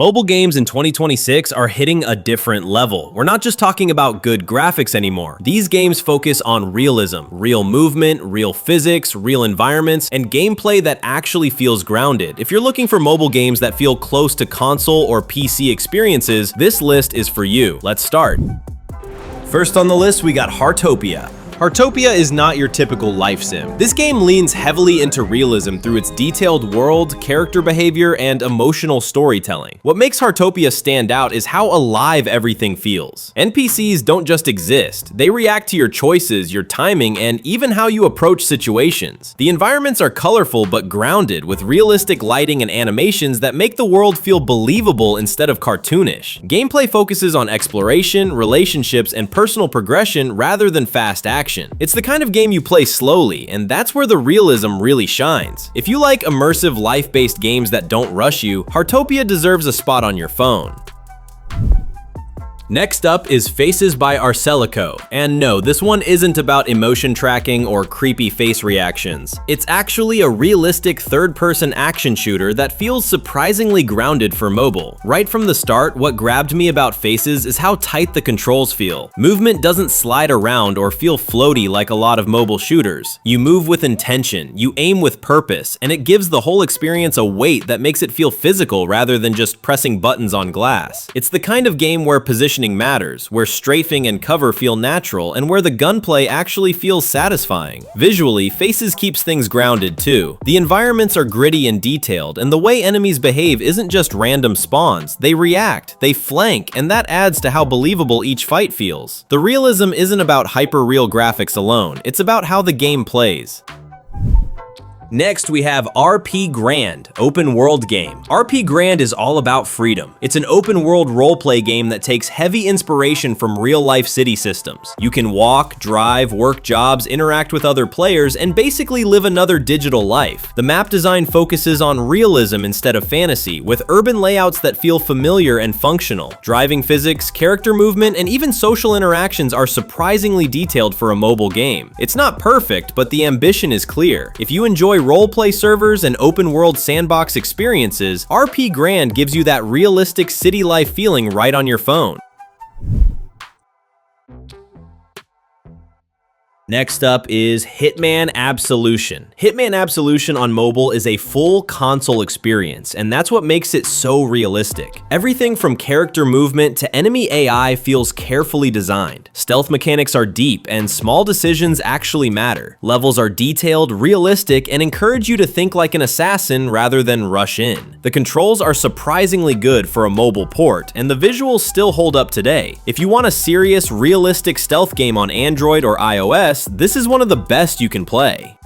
Mobile games in 2026 are hitting a different level. We're not just talking about good graphics anymore. These games focus on realism, real movement, real physics, real environments, and gameplay that actually feels grounded. If you're looking for mobile games that feel close to console or PC experiences, this list is for you. Let's start. First on the list, we got Heartopia. Heartopia is not your typical life sim. This game leans heavily into realism through its detailed world, character behavior, and emotional storytelling. What makes Heartopia stand out is how alive everything feels. NPCs don't just exist, they react to your choices, your timing, and even how you approach situations. The environments are colorful but grounded, with realistic lighting and animations that make the world feel believable instead of cartoonish. Gameplay focuses on exploration, relationships, and personal progression rather than fast action. It's the kind of game you play slowly, and that's where the realism really shines. If you like immersive, life-based games that don't rush you, Heartopia deserves a spot on your phone. Next up is Faces by Arcelico, and no, this one isn't about emotion tracking or creepy face reactions. It's actually a realistic third-person action shooter that feels surprisingly grounded for mobile. Right from the start, what grabbed me about Faces is how tight the controls feel. Movement doesn't slide around or feel floaty like a lot of mobile shooters. You move with intention, you aim with purpose, and it gives the whole experience a weight that makes it feel physical rather than just pressing buttons on glass. It's the kind of game where positioning matters, where strafing and cover feel natural, and where the gunplay actually feels satisfying. Visually, Faces keeps things grounded too. The environments are gritty and detailed, and the way enemies behave isn't just random spawns. They react, they flank, and that adds to how believable each fight feels. The realism isn't about hyper-real graphics alone, it's about how the game plays. Next, we have RP Grand, open world game. RP Grand is all about freedom. It's an open world roleplay game that takes heavy inspiration from real life city systems. You can walk, drive, work jobs, interact with other players, and basically live another digital life. The map design focuses on realism instead of fantasy, with urban layouts that feel familiar and functional. Driving physics, character movement, and even social interactions are surprisingly detailed for a mobile game. It's not perfect, but the ambition is clear. If you enjoy roleplay servers and open world sandbox experiences, RP Grand gives you that realistic city life feeling right on your phone. Next up is Hitman Absolution. Hitman Absolution on mobile is a full console experience, and that's what makes it so realistic. Everything from character movement to enemy AI feels carefully designed. Stealth mechanics are deep, and small decisions actually matter. Levels are detailed, realistic, and encourage you to think like an assassin rather than rush in. The controls are surprisingly good for a mobile port, and the visuals still hold up today. If you want a serious, realistic stealth game on Android or iOS, this is one of the best you can play.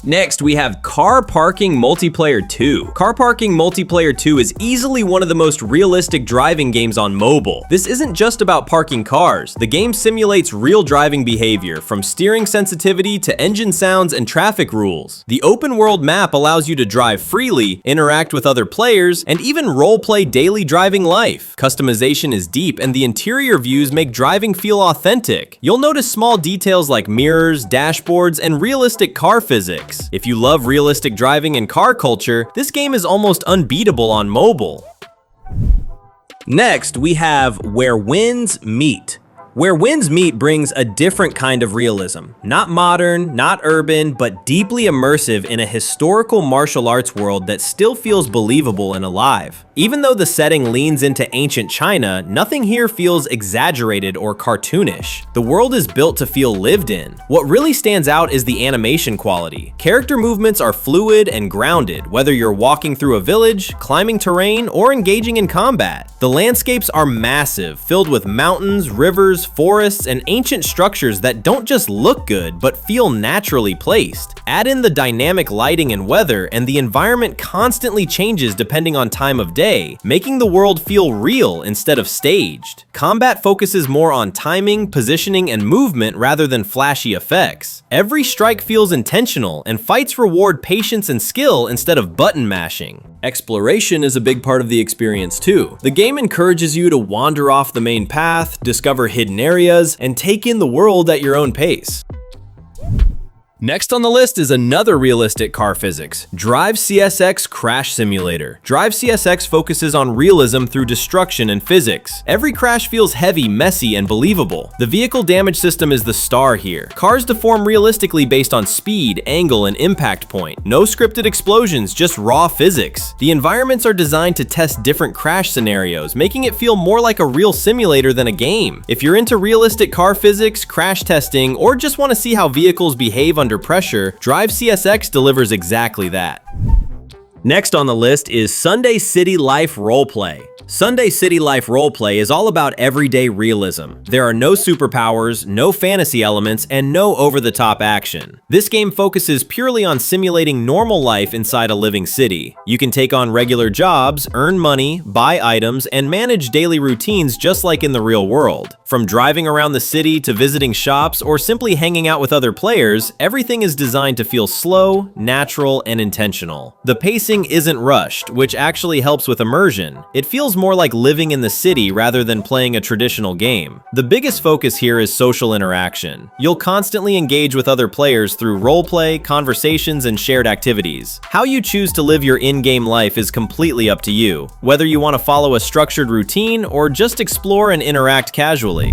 Next, we have Car Parking Multiplayer 2. Car Parking Multiplayer 2 is easily one of the most realistic driving games on mobile. This isn't just about parking cars. The game simulates real driving behavior, from steering sensitivity to engine sounds and traffic rules. The open world map allows you to drive freely, interact with other players, and even roleplay daily driving life. Customization is deep, and the interior views make driving feel authentic. You'll notice small details like mirrors, dashboards, and realistic car physics. If you love realistic driving and car culture, this game is almost unbeatable on mobile. Next, we have Where Winds Meet. Where Winds Meet brings a different kind of realism. Not modern, not urban, but deeply immersive in a historical martial arts world that still feels believable and alive. Even though the setting leans into ancient China, nothing here feels exaggerated or cartoonish. The world is built to feel lived in. What really stands out is the animation quality. Character movements are fluid and grounded, whether you're walking through a village, climbing terrain, or engaging in combat. The landscapes are massive, filled with mountains, rivers, forests, and ancient structures that don't just look good, but feel naturally placed. Add in the dynamic lighting and weather, and the environment constantly changes depending on time of day, making the world feel real instead of staged. Combat focuses more on timing, positioning, and movement rather than flashy effects. Every strike feels intentional, and fights reward patience and skill instead of button mashing. Exploration is a big part of the experience too. The game encourages you to wander off the main path, discover hidden areas, and take in the world at your own pace. Next on the list is another realistic car physics, DriveCSX Crash Simulator. DriveCSX focuses on realism through destruction and physics. Every crash feels heavy, messy, and believable. The vehicle damage system is the star here. Cars deform realistically based on speed, angle, and impact point. No scripted explosions, just raw physics. The environments are designed to test different crash scenarios, making it feel more like a real simulator than a game. If you're into realistic car physics, crash testing, or just want to see how vehicles behave under pressure, DriveCSX delivers exactly that. Next on the list is Sunday City Life Roleplay. Sunday City Life Roleplay is all about everyday realism. There are no superpowers, no fantasy elements, and no over-the-top action. This game focuses purely on simulating normal life inside a living city. You can take on regular jobs, earn money, buy items, and manage daily routines just like in the real world. From driving around the city to visiting shops or simply hanging out with other players, everything is designed to feel slow, natural, and intentional. The pacing isn't rushed, which actually helps with immersion. It feels more like living in the city rather than playing a traditional game. The biggest focus here is social interaction. You'll constantly engage with other players through roleplay, conversations, and shared activities. How you choose to live your in-game life is completely up to you, whether you want to follow a structured routine or just explore and interact casually.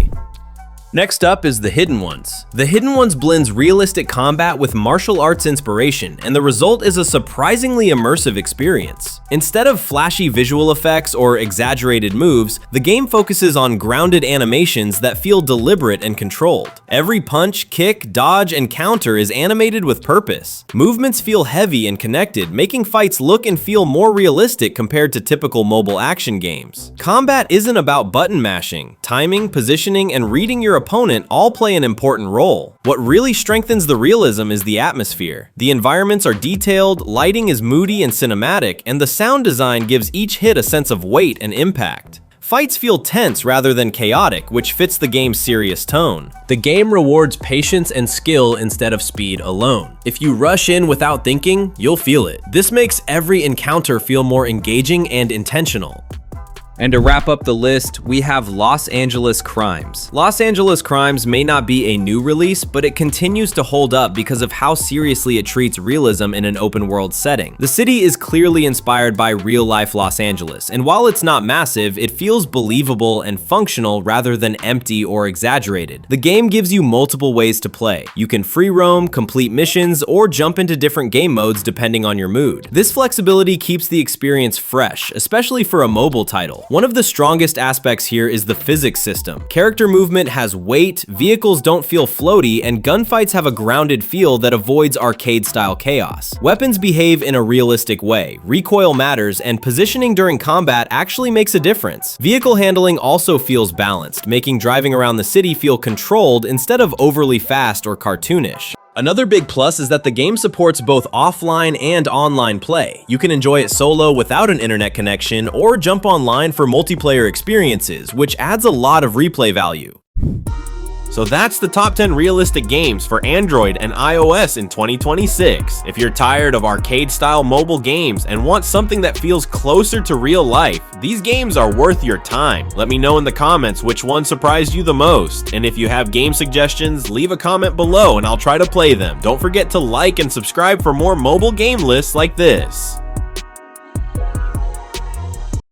Next up is The Hidden Ones. The Hidden Ones blends realistic combat with martial arts inspiration, and the result is a surprisingly immersive experience. Instead of flashy visual effects or exaggerated moves, the game focuses on grounded animations that feel deliberate and controlled. Every punch, kick, dodge, and counter is animated with purpose. Movements feel heavy and connected, making fights look and feel more realistic compared to typical mobile action games. Combat isn't about button mashing. Timing, positioning, and reading your opponent all play an important role. What really strengthens the realism is the atmosphere. The environments are detailed, lighting is moody and cinematic, and the sound design gives each hit a sense of weight and impact. Fights feel tense rather than chaotic, which fits the game's serious tone. The game rewards patience and skill instead of speed alone. If you rush in without thinking, you'll feel it. This makes every encounter feel more engaging and intentional. And to wrap up the list, we have Los Angeles Crimes. Los Angeles Crimes may not be a new release, but it continues to hold up because of how seriously it treats realism in an open world setting. The city is clearly inspired by real-life Los Angeles, and while it's not massive, it feels believable and functional rather than empty or exaggerated. The game gives you multiple ways to play. You can free roam, complete missions, or jump into different game modes depending on your mood. This flexibility keeps the experience fresh, especially for a mobile title. One of the strongest aspects here is the physics system. Character movement has weight, vehicles don't feel floaty, and gunfights have a grounded feel that avoids arcade-style chaos. Weapons behave in a realistic way, recoil matters, and positioning during combat actually makes a difference. Vehicle handling also feels balanced, making driving around the city feel controlled instead of overly fast or cartoonish. Another big plus is that the game supports both offline and online play. You can enjoy it solo without an internet connection or jump online for multiplayer experiences, which adds a lot of replay value. So that's the top 10 realistic games for Android and iOS in 2026. If you're tired of arcade-style mobile games and want something that feels closer to real life, these games are worth your time. Let me know in the comments which one surprised you the most. And if you have game suggestions, leave a comment below and I'll try to play them. Don't forget to like and subscribe for more mobile game lists like this.